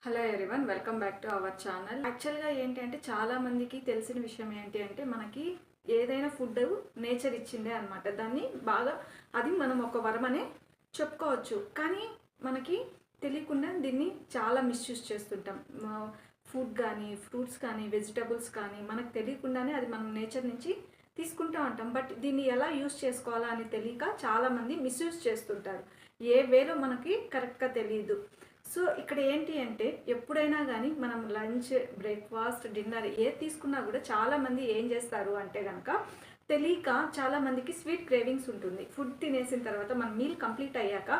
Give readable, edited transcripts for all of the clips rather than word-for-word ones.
Hello everyone, welcome back to our channel. యాక్చువల్గా ఏంటి అంటే చాలామందికి తెలిసిన విషయం ఏంటి అంటే మనకి ఏదైనా ఫుడ్ నేచర్ ఇచ్చిందే అనమాట. దాన్ని బాగా అది మనం ఒక వరమనే చెప్పుకోవచ్చు. కానీ మనకి తెలియకుండా దీన్ని చాలా మిస్యూజ్ చేస్తుంటాం. ఫుడ్ కానీ, ఫ్రూట్స్ కానీ, వెజిటబుల్స్ కానీ మనకు తెలియకుండానే అది మనం నేచర్ నుంచి తీసుకుంటూ ఉంటాం. బట్ దీన్ని ఎలా యూస్ చేసుకోవాలా అని తెలియక చాలామంది మిస్యూజ్ చేస్తుంటారు. ఏ వేలో మనకి కరెక్ట్గా తెలియదు. సో ఇక్కడ ఏంటి అంటే ఎప్పుడైనా కానీ మనం లంచ్, బ్రేక్ఫాస్ట్, డిన్నర్ ఏది తీసుకున్నా కూడా చాలామంది ఏం చేస్తారు అంటే కనుక తెలియక చాలామందికి స్వీట్ క్రేవింగ్స్ ఉంటుంది. ఫుడ్ తినేసిన తర్వాత మన మీల్ కంప్లీట్ అయ్యాక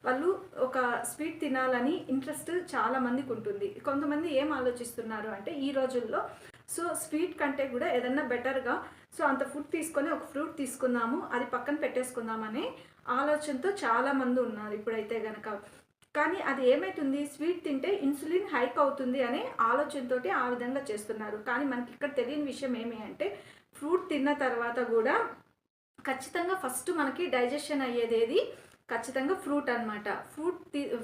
వాళ్ళు ఒక స్వీట్ తినాలని ఇంట్రెస్ట్ చాలామందికి ఉంటుంది. కొంతమంది ఏం ఆలోచిస్తున్నారు అంటే ఈ రోజుల్లో సో స్వీట్ కంటే కూడా ఏదన్నా బెటర్గా సో అంత ఫుడ్ తీసుకొని ఒక ఫ్రూట్ తీసుకుందాము, అది పక్కన పెట్టేసుకుందామనే ఆలోచనతో చాలామంది ఉన్నారు ఇప్పుడైతే కనుక. కానీ అది ఏమవుతుంది, స్వీట్ తింటే ఇన్సులిన్ హైక్ అవుతుంది అనే ఆలోచనతో ఆ విధంగా చేస్తున్నారు. కానీ మనకి ఇక్కడ తెలియని విషయం ఏమి అంటే ఫ్రూట్ తిన్న తర్వాత కూడా ఖచ్చితంగా ఫస్ట్ మనకి డైజెషన్ అయ్యేది ఖచ్చితంగా ఫ్రూట్ అనమాట.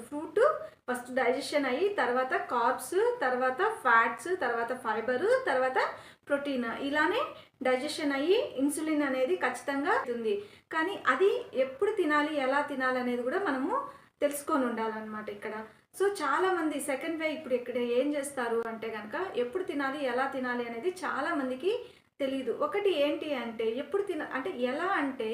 ఫ్రూట్ ఫస్ట్ డైజెషన్ అయ్యి తర్వాత కార్బ్స్, తర్వాత ఫ్యాట్స్, తర్వాత ఫైబరు, తర్వాత ప్రోటీన్, ఇలానే డైజెషన్ అయ్యి ఇన్సులిన్ అనేది ఖచ్చితంగా అవుతుంది. కానీ అది ఎప్పుడు తినాలి, ఎలా తినాలి అనేది కూడా మనము తెలుసుకొని ఉండాలన్నమాట ఇక్కడ. సో చాలామంది సెకండ్ వే ఇప్పుడు ఇక్కడ ఏం చేస్తారు అంటే కనుక ఎప్పుడు తినాలి, ఎలా తినాలి అనేది చాలామందికి తెలీదు. ఒకటి ఏంటి అంటే ఎప్పుడు అంటే ఎలా అంటే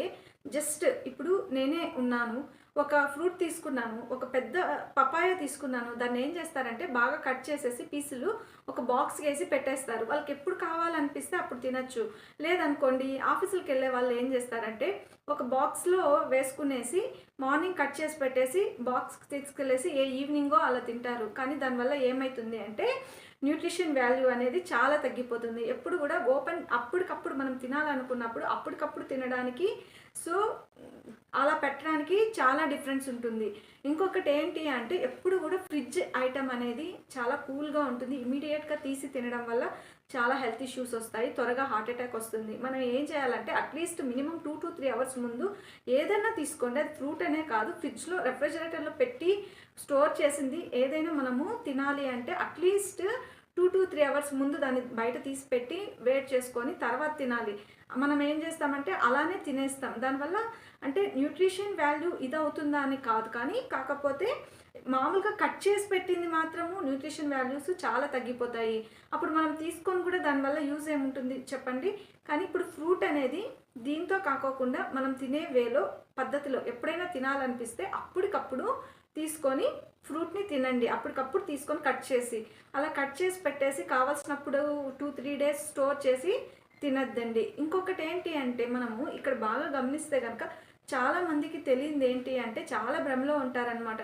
జస్ట్ ఇప్పుడు నేనే ఉన్నాను, ఒక ఫ్రూట్ తీసుకున్నాను, ఒక పెద్ద పపాయ తీసుకున్నాను, దాన్ని ఏం చేస్తారంటే బాగా కట్ చేసేసి పీసులు ఒక బాక్స్కి వేసి పెట్టేస్తారు. వాళ్ళకి ఎప్పుడు కావాలనిపిస్తే అప్పుడు తినచ్చు. లేదనుకోండి ఆఫీసులకు వెళ్ళే వాళ్ళు ఏం చేస్తారంటే ఒక బాక్స్లో వేసుకునేసి మార్నింగ్ కట్ చేసి పెట్టేసి బాక్స్కి తీసుకెళ్ళేసి ఏ ఈవినింగో అలా తింటారు. కానీ దానివల్ల ఏమవుతుంది అంటే న్యూట్రిషన్ వాల్యూ అనేది చాలా తగ్గిపోతుంది. ఎప్పుడు కూడా అప్పటికప్పుడు మనం తినాలనుకున్నప్పుడు అప్పటికప్పుడు తినడానికి సో అలా పెట్టడానికి చాలా డిఫరెన్స్ ఉంటుంది. ఇంకొకటి ఏంటి అంటే ఎప్పుడు కూడా ఫ్రిడ్జ్ ఐటమ్ అనేది చాలా కూల్గా ఉంటుంది. ఇమీడియట్గా తీసి తినడం వల్ల చాలా హెల్త్ ఇష్యూస్ వస్తాయి, త్వరగా హార్ట్ అటాక్ వస్తుంది. మనం ఏం చేయాలంటే అట్లీస్ట్ మినిమం 2 to 3 అవర్స్ ముందు ఏదైనా తీసుకోండి, అది ఫ్రూట్ అనే కాదు, ఫ్రిడ్జ్లో రెఫ్రిజిరేటర్లో పెట్టి స్టోర్ చేసింది ఏదైనా మనము తినాలి అంటే అట్లీస్ట్ 2 to 3 అవర్స్ ముందు దాన్ని బయట తీసి పెట్టి వేట్ చేసుకొని తర్వాత తినాలి. మనం ఏం చేస్తామంటే అలానే తినేస్తాం. దానివల్ల అంటే న్యూట్రిషన్ వాల్యూ ఇదవుతుందా అని కాదు, కానీ కాకపోతే మామూలుగా కట్ చేసి పెట్టింది మాత్రము న్యూట్రిషన్ వాల్యూస్ చాలా తగ్గిపోతాయి. అప్పుడు మనం తీసుకొని కూడా దానివల్ల యూజ్ ఏముంటుంది చెప్పండి. కానీ ఇప్పుడు ఫ్రూట్ అనేది దీంతో కాకోకుండా మనం తినే వేలో పద్ధతిలో ఎప్పుడైనా తినాలనిపిస్తే అప్పటికప్పుడు తీసుకొని ఫ్రూట్ని తినండి. అప్పటికప్పుడు తీసుకొని కట్ చేసి అలా కట్ చేసి పెట్టేసి కావాల్సినప్పుడు 2-3 డేస్ స్టోర్ చేసి తినద్దండి. ఇంకొకటి ఏంటి అంటే మనము ఇక్కడ బాగా గమనిస్తే కనుక చాలామందికి తెలియదు ఏంటి అంటే చాలా భ్రమలో ఉంటారనమాట.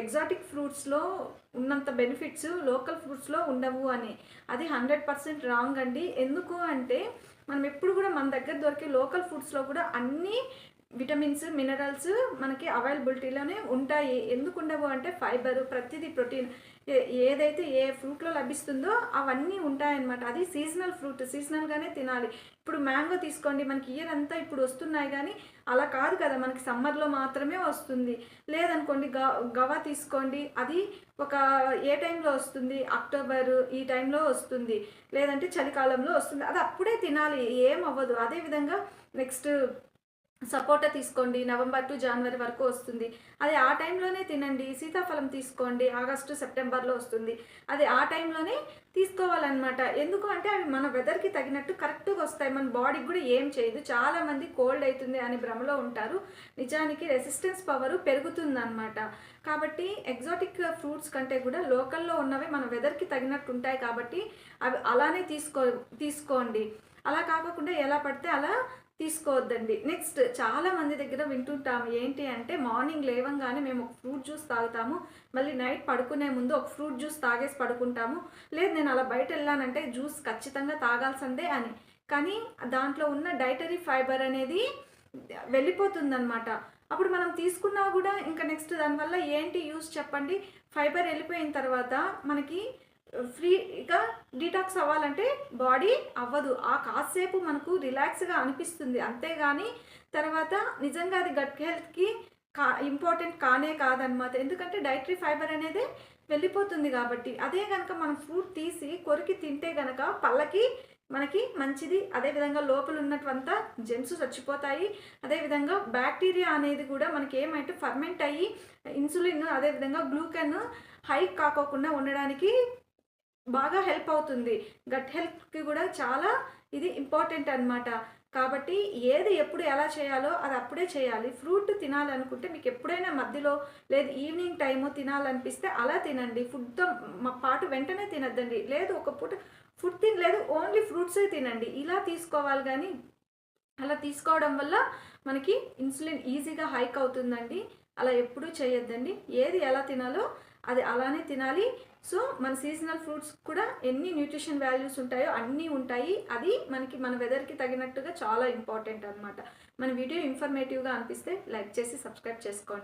ఎగ్జాటిక్ ఫ్రూట్స్లో ఉన్నంత బెనిఫిట్స్ లోకల్ ఫ్రూట్స్లో ఉండవు అని. అది 100% రాంగ్ అండి. ఎందుకు అంటే మనం ఎప్పుడు కూడా మన దగ్గర దొరికే లోకల్ ఫుడ్స్లో కూడా అన్నీ విటమిన్స్, మినరల్స్ మనకి అవైలబిలిటీలోనే ఉంటాయి. ఎందుకు ఉండవు అంటే ఫైబరు, ప్రతిదీ ప్రోటీన్ ఏదైతే ఏ ఫ్రూట్లో లభిస్తుందో అవన్నీ ఉంటాయన్నమాట. అది సీజనల్ ఫ్రూట్, సీజనల్గానే తినాలి. ఇప్పుడు మ్యాంగో తీసుకోండి, మనకి ఇయర్ అంతా ఇప్పుడు వస్తున్నాయి, కానీ అలా కాదు కదా, మనకి సమ్మర్లో మాత్రమే వస్తుంది. లేదనుకోండి గవా తీసుకోండి, అది ఒక ఏ టైంలో వస్తుంది, అక్టోబర్ ఈ టైంలో వస్తుంది, లేదంటే చలికాలంలో వస్తుంది, అది అప్పుడే తినాలి, ఏం అవ్వదు. అదేవిధంగా నెక్స్ట్ సపోటా తీసుకోండి, నవంబర్ టు జనవరి వరకు వస్తుంది, అది ఆ టైంలోనే తినండి. సీతాఫలం తీసుకోండి, ఆగస్టు సెప్టెంబర్లో వస్తుంది, అది ఆ టైంలోనే తీసుకోవాలన్నమాట. ఎందుకు అంటే అవి మన వెదర్కి తగినట్టు కరెక్ట్గా వస్తాయి, మన బాడీకి కూడా ఏం చేయదు. చాలామంది కోల్డ్ అవుతుంది అని భ్రమలో ఉంటారు, నిజానికి రెసిస్టెన్స్ పవర్ పెరుగుతుందన్నమాట. కాబట్టి ఎగ్జాటిక్ ఫ్రూట్స్ కంటే కూడా లోకల్లో ఉన్నవి మన వెదర్కి తగినట్టు ఉంటాయి కాబట్టి అవి అలానే తీసుకోండి. అలా కాకుండా ఎలా పడితే అలా తీసుకోవద్దండి. నెక్స్ట్ చాలా మంది దగ్గర వింటుంటాము ఏంటి అంటే మార్నింగ్ లేవంగానే మేము ఒక ఫ్రూట్ జ్యూస్ తాగుతాము, మళ్ళీ నైట్ పడుకునే ముందు ఒక ఫ్రూట్ జ్యూస్ తాగేసి పడుకుంటాము, లేదు నేను అలా బయట వెళ్ళానంటే జ్యూస్ ఖచ్చితంగా తాగాల్సిందే అని. కానీ దాంట్లో ఉన్న డైటరీ ఫైబర్ అనేది వెళ్ళిపోతుందన్నమాట. అప్పుడు మనం తీసుకున్నా కూడా ఇంకా నెక్స్ట్ దానివల్ల ఏంటి యూస్ చెప్పండి. ఫైబర్ వెళ్ళిపోయిన తర్వాత మనకి ఫ్రీగా డీటాక్స్ అవ్వాలంటే బాడీ అవ్వదు. ఆ కాసేపు మనకు రిలాక్స్గా అనిపిస్తుంది, అంతేగాని తర్వాత నిజంగా అది గట్ హెల్త్కి ఇంపార్టెంట్ కానే కాదనమాట. ఎందుకంటే డైటరీ ఫైబర్ అనేది వెళ్ళిపోతుంది కాబట్టి. అదే గనక మనం ఫ్రూట్ తీసి కొరికి తింటే గనక పళ్ళకి మనకి మంచిది. అదేవిధంగా లోపల ఉన్నటువంతా జెమ్స్ చచ్చిపోతాయి. అదేవిధంగా బ్యాక్టీరియా అనేది కూడా మనకి ఏమంటే ఫర్మెంట్ అయ్యి ఇన్సులిన్ అదేవిధంగా గ్లూకెన్ హై కాకోకుండా ఉండడానికి బాగా హెల్ప్ అవుతుంది. గట్ హెల్త్‌కి కూడా చాలా ఇది ఇంపార్టెంట్ అనమాట. కాబట్టి ఏది ఎప్పుడు ఎలా చేయాలో అది అప్పుడే చేయాలి. ఫ్రూట్ తినాలనుకుంటే మీకు ఎప్పుడైనా మధ్యలో లేదు ఈవినింగ్ టైము తినాలనిపిస్తే అలా తినండి. ఫుడ్‌తో పాటు వెంటనే తినొద్దండి. లేదు ఒక పూట ఫుడ్ తినలేదు ఓన్లీ ఫ్రూట్సే తినండి. ఇలా తీసుకోవాలి గానీ అలా తీసుకోవడం వల్ల మనకి ఇన్సులిన్ ఈజీగా హైక్ అవుతుందండి. అలా ఎప్పుడూ చేయొద్దండి. ఏది ఎలా తినాలో అది అలానే తినాలి. సో మన సీజనల్ ఫ్రూట్స్ కూడా ఎన్ని న్యూట్రిషన్ వాల్యూస్ ఉంటాయో అన్నీ ఉంటాయి. అది మనకి మన వెదర్‌కి తగినట్టుగా చాలా ఇంపార్టెంట్ అనమాట. మన వీడియో ఇన్ఫర్మేటివ్‌గా అనిపిస్తే లైక్ చేసి సబ్స్క్రైబ్ చేసుకోండి.